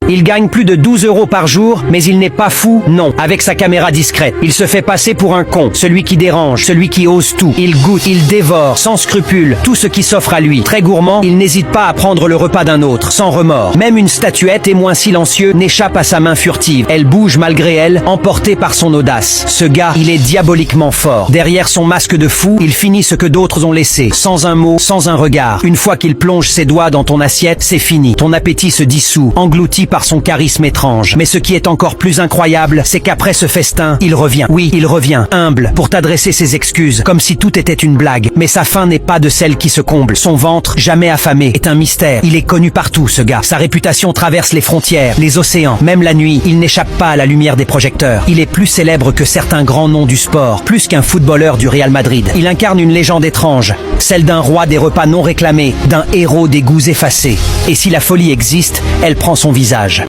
Il gagne plus de 12 € par jour, mais il n'est pas fou, non. Avec sa caméra discrète, il se fait passer pour un con, celui qui dérange, celui qui ose tout. Il goûte, il dévore, sans scrupule, tout ce qui s'offre à lui. Très gourmand, il n'hésite pas à prendre le repas d'un autre, sans remords. Même une statuette, et moins silencieux, n'échappe à sa main furtive. Elle bouge malgré elle, emportée par son audace. Ce gars, il est diaboliquement fort. Derrière son masque de fou, il finit ce que d'autres ont laissé, sans un mot, sans un regard. Une fois qu'il plonge ses doigts dans ton assiette, c'est fini. Ton appétit se dissout, englouti par son charisme étrange. Mais ce qui est encore plus incroyable, c'est qu'après ce festin, il revient. Oui, il revient, humble, pour t'adresser ses excuses, comme si tout était une blague. Mais sa faim n'est pas de celle qui se comble. Son ventre, jamais affamé, est un mystère. Il est connu partout, ce gars. Sa réputation traverse les frontières, les océans. Même la nuit, il n'échappe pas à la lumière des projecteurs. Il est plus célèbre que certains grands noms du sport, plus qu'un footballeur du Real Madrid. Il incarne une légende étrange, celle d'un roi des repas non réclamés, d'un héros des goûts effacés. Et si la folie existe, elle prend son visage.